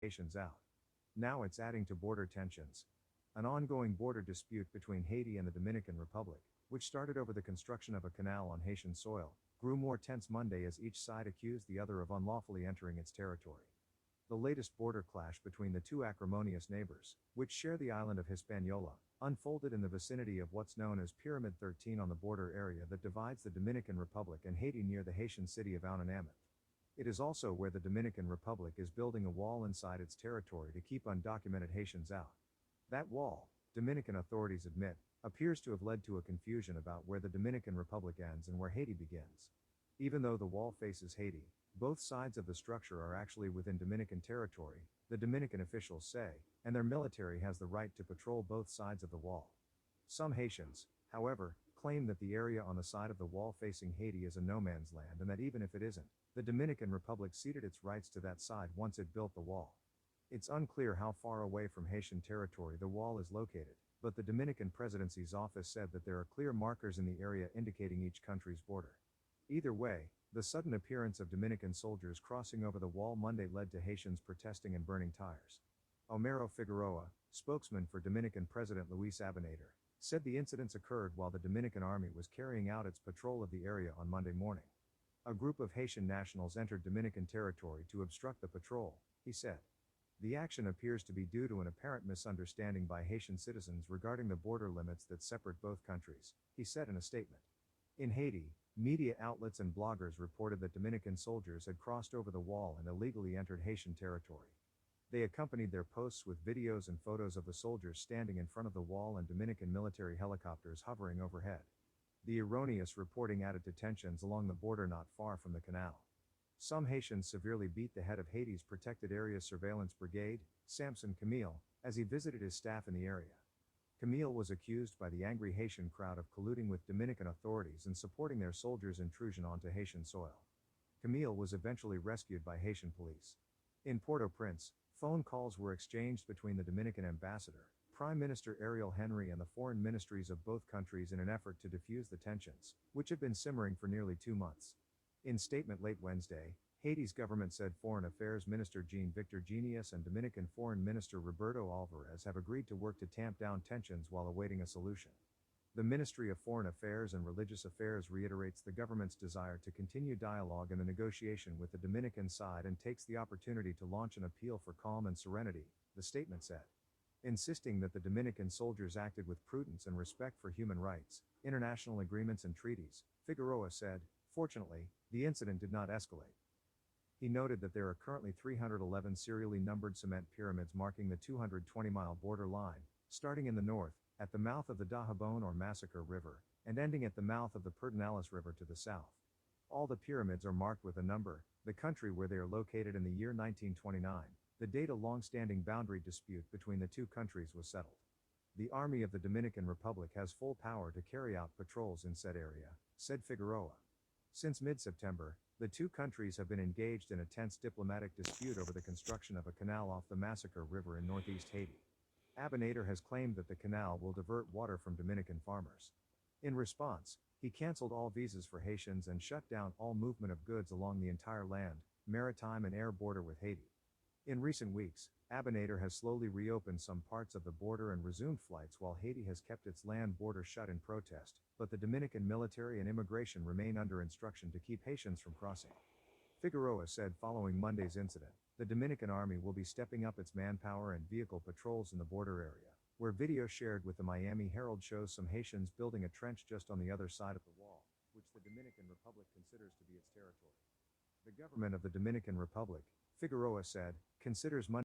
Haitians out. Now it's adding to border tensions. An ongoing border dispute between Haiti and the Dominican Republic, which started over the construction of a canal on Haitian soil, grew more tense Monday as each side accused the other of unlawfully entering its territory. The latest border clash between the two acrimonious neighbors, which share the island of Hispaniola, unfolded in the vicinity of what's known as Pyramid 13 on the border area that divides the Dominican Republic and Haiti near the Haitian city of Ouanaminthe. It is also where the Dominican Republic is building a wall inside its territory to keep undocumented Haitians out. That wall, Dominican authorities admit, appears to have led to a confusion about where the Dominican Republic ends and where Haiti begins. Even though the wall faces Haiti, both sides of the structure are actually within Dominican territory, the Dominican officials say, and their military has the right to patrol both sides of the wall. Some Haitians, however, claim that the area on the side of the wall facing Haiti is a no man's land and that even if it isn't, the Dominican Republic ceded its rights to that side once it built the wall. It's unclear how far away from Haitian territory the wall is located, but the Dominican Presidency's office said that there are clear markers in the area indicating each country's border. Either way, the sudden appearance of Dominican soldiers crossing over the wall Monday led to Haitians protesting and burning tires. Homero Figueroa, spokesman for Dominican President Luis Abinader, said the incidents occurred while the Dominican Army was carrying out its patrol of the area on Monday morning. A group of Haitian nationals entered Dominican territory to obstruct the patrol, he said. The action appears to be due to an apparent misunderstanding by Haitian citizens regarding the border limits that separate both countries, he said in a statement. In Haiti, media outlets and bloggers reported that Dominican soldiers had crossed over the wall and illegally entered Haitian territory. They accompanied their posts with videos and photos of the soldiers standing in front of the wall and Dominican military helicopters hovering overhead. The erroneous reporting added to tensions along the border not far from the canal. Some Haitians severely beat the head of Haiti's Protected Area Surveillance Brigade, Samson Camille, as he visited his staff in the area. Camille was accused by the angry Haitian crowd of colluding with Dominican authorities and supporting their soldiers' intrusion onto Haitian soil. Camille was eventually rescued by Haitian police. In Port-au-Prince, phone calls were exchanged between the Dominican ambassador, Prime Minister Ariel Henry and the foreign ministries of both countries in an effort to defuse the tensions, which had been simmering for nearly 2 months. In statement late Wednesday, Haiti's government said Foreign Affairs Minister Jean-Victor Genius and Dominican Foreign Minister Roberto Alvarez have agreed to work to tamp down tensions while awaiting a solution. The Ministry of Foreign Affairs and Religious Affairs reiterates the government's desire to continue dialogue and the negotiation with the Dominican side and takes the opportunity to launch an appeal for calm and serenity, the statement said. Insisting that the Dominican soldiers acted with prudence and respect for human rights, international agreements and treaties, Figueroa said, fortunately, the incident did not escalate. He noted that there are currently 311 serially numbered cement pyramids marking the 220-mile border line, starting in the north, at the mouth of the Dajabon or Massacre River, and ending at the mouth of the Pedernales River to the south. All the pyramids are marked with a number, the country where they are located in the year 1929, the date a long-standing boundary dispute between the two countries was settled. The Army of the Dominican Republic has full power to carry out patrols in said area, said Figueroa. Since mid-September, the two countries have been engaged in a tense diplomatic dispute over the construction of a canal off the Massacre River in northeast Haiti. Abinader has claimed that the canal will divert water from Dominican farmers. In response, he canceled all visas for Haitians and shut down all movement of goods along the entire land, maritime and air border with Haiti. In recent weeks, Abinader has slowly reopened some parts of the border and resumed flights while Haiti has kept its land border shut in protest, but the Dominican military and immigration remain under instruction to keep Haitians from crossing. Figueroa said following Monday's incident, the Dominican Army will be stepping up its manpower and vehicle patrols in the border area, where video shared with the Miami Herald shows some Haitians building a trench just on the other side of the wall, which the Dominican Republic considers to be its territory. The government of the Dominican Republic, Figueroa said, considers Monday